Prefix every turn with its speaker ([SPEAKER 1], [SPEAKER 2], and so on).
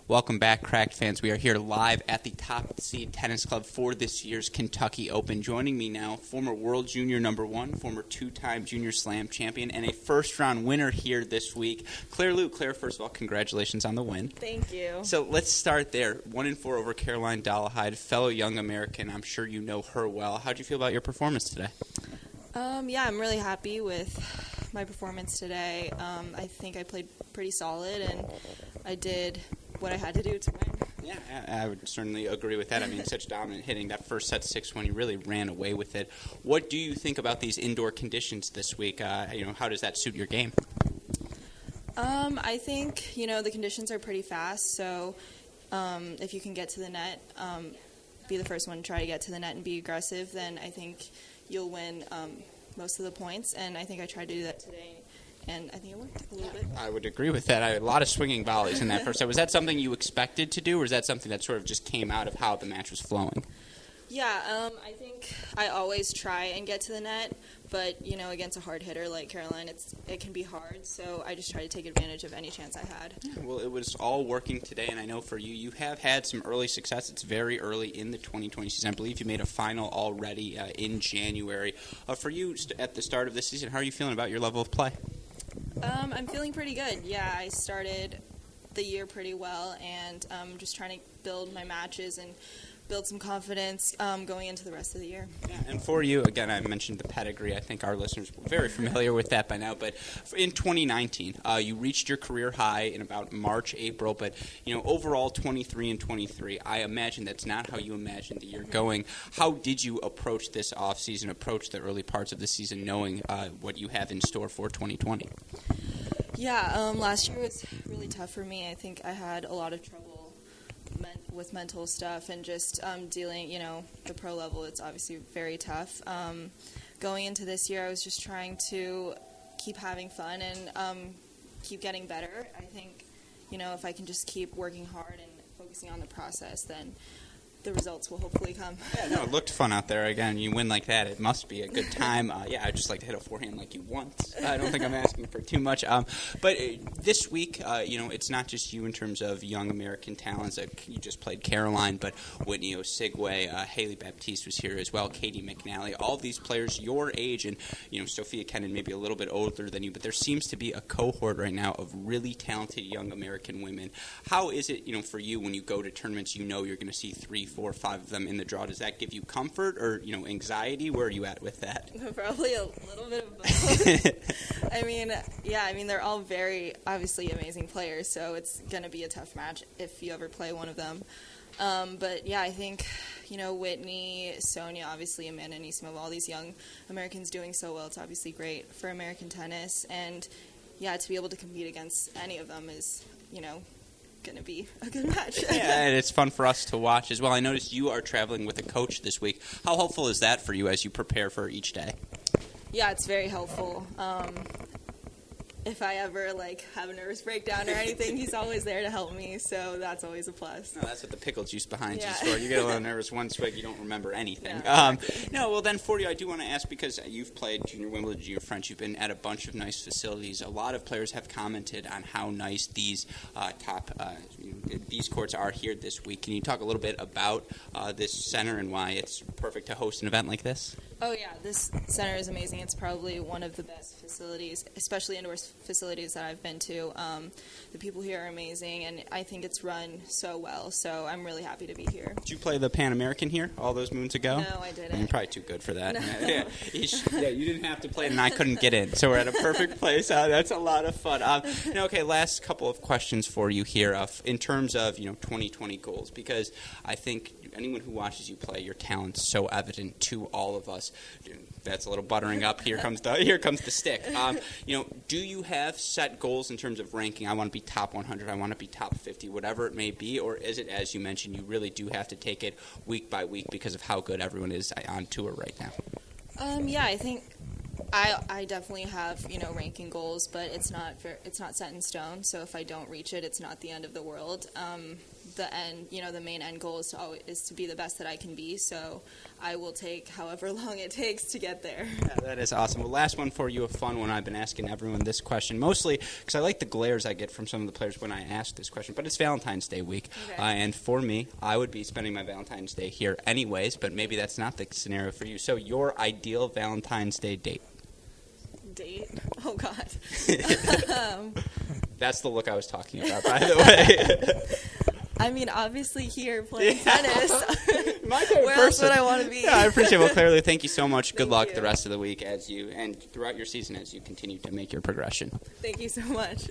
[SPEAKER 1] Welcome back, Cracked fans. We are here live at the Top Seed Tennis Club for this year's Kentucky Open. Joining me now, former World Junior #1, former two-time Junior Slam champion, and a first-round winner here this week, Claire Liu. Claire, first of all, congratulations on the win.
[SPEAKER 2] Thank you.
[SPEAKER 1] So let's start there. 1-4 over Caroline Dolehide, fellow young American. I'm sure you know her well. How'd you feel about your performance today?
[SPEAKER 2] Yeah, I'm really happy with my performance today. I think I played pretty solid, and I did what I had to do to win.
[SPEAKER 1] Yeah, I would certainly agree with that. I mean, such dominant hitting. That first set 6-1, you really ran away with it. What do you think about these indoor conditions this week? How does that suit your game?
[SPEAKER 2] I think, the conditions are pretty fast, so if you can get to the net, be the first one to try to get to the net and be aggressive, then I think you'll win most of the points, and I think I tried to do that today. And I think it worked a little bit. I
[SPEAKER 1] would agree with that. A lot of swinging volleys in that first set. Was that something you expected to do, or is that something that sort of just came out of how the match was flowing?
[SPEAKER 2] Yeah, I think I always try and get to the net, but, against a hard hitter like Caroline, it can be hard, so I just try to take advantage of any chance I had.
[SPEAKER 1] Yeah, well, it was all working today, and I know for you, you have had some early success. It's very early in the 2020 season. I believe you made a final already in January. For you, at the start of this season, how are you feeling about your level of play?
[SPEAKER 2] I'm feeling pretty good. Yeah, I started the year pretty well, and I'm just trying to build my matches and build some confidence going into the rest of the year.
[SPEAKER 1] Yeah, and for you, again, I mentioned the pedigree. I think our listeners are very familiar with that by now. But in 2019, you reached your career high in about March, April. But, overall 23-23, I imagine that's not how you imagined the year going. How did you approach this offseason, approach the early parts of the season, knowing what you have in store for 2020?
[SPEAKER 2] Yeah, last year was really tough for me. I think I had a lot of trouble with mental stuff and just dealing, the pro level, it's obviously very tough. Going into this year, I was just trying to keep having fun and keep getting better. I think, if I can just keep working hard and focusing on the process, then the results will hopefully come.
[SPEAKER 1] Yeah, no, it looked fun out there. Again, you win like that, it must be a good time. I'd just like to hit a forehand like you once. I don't think I'm asking for too much. But this week, it's not just you in terms of young American talents. You just played Caroline, but Whitney Osigwe, Haley Baptiste was here as well, Katie McNally, all these players your age, and Sophia Kennan maybe a little bit older than you, but there seems to be a cohort right now of really talented young American women. How is it, for you when you go to tournaments, you're going to see 3, 4, 5 of them in the draw? Does that give you comfort or anxiety? Where are you at with that?
[SPEAKER 2] Probably a little bit of both. I mean they're all very obviously amazing players, so it's going to be a tough match if you ever play one of them. But yeah, I think Whitney, Sonia, obviously Amanda Anisimova, all these young Americans doing so well. It's obviously great for American tennis, and to be able to compete against any of them is going to be a good match.
[SPEAKER 1] Yeah, and it's fun for us to watch as well. I noticed you are traveling with a coach this week. How helpful is that for you as you prepare for each day?
[SPEAKER 2] Yeah, it's very helpful. If I ever have a nervous breakdown or anything, he's always there to help me, so that's always a plus.
[SPEAKER 1] No, that's what the pickle juice behind you for. You get a little nervous one swig, you don't remember anything.
[SPEAKER 2] Yeah,
[SPEAKER 1] well then for you, I do want to ask, because you've played Junior Wimbledon, Junior French, you've been at a bunch of nice facilities. A lot of players have commented on how nice these these courts are here this week. Can you talk a little bit about this center and why it's perfect to host an event like this?
[SPEAKER 2] Oh yeah, this center is amazing. It's probably one of the best facilities, especially indoor facilities that I've been to. The people here are amazing, and I think it's run so well, so I'm really happy to be here.
[SPEAKER 1] Did you play the Pan American here all those moons ago?
[SPEAKER 2] No, I didn't.
[SPEAKER 1] You're probably too good for that.
[SPEAKER 2] No.
[SPEAKER 1] You didn't have to play it, and I couldn't get in, so we're at a perfect place. That's a lot of fun. Okay, last couple of questions for you here in terms of 2020 goals, because I think anyone who watches you play, your talent's so evident to all of us. That's a little buttering up. Here comes the stick. Do you have set goals in terms of ranking? I want to be top 100. I want to be top 50, whatever it may be. Or is it, as you mentioned, you really do have to take it week by week because of how good everyone is on tour right now?
[SPEAKER 2] I think I definitely have, ranking goals, but it's not set in stone. So if I don't reach it, it's not the end of the world. The main end goal is to be the best that I can be. So I will take however long it takes to get there.
[SPEAKER 1] Yeah, that is awesome. Well, last one for you, a fun one. I've been asking everyone this question, mostly because I like the glares I get from some of the players when I ask this question. But it's Valentine's Day week.
[SPEAKER 2] Okay.
[SPEAKER 1] And for me, I would be spending my Valentine's Day here anyways, but maybe that's not the scenario for you. So your ideal Valentine's Day date?
[SPEAKER 2] Date? Oh, God.
[SPEAKER 1] That's the look I was talking about, by the way.
[SPEAKER 2] I mean, obviously here playing tennis.
[SPEAKER 1] My favorite
[SPEAKER 2] Where
[SPEAKER 1] person.
[SPEAKER 2] else would I want to be?
[SPEAKER 1] Yeah, I appreciate it. Well, Claire Liu, thank you so much. Good
[SPEAKER 2] Thank
[SPEAKER 1] luck
[SPEAKER 2] you.
[SPEAKER 1] the rest of the week and throughout your season as you continue to make your progression.
[SPEAKER 2] Thank you so much.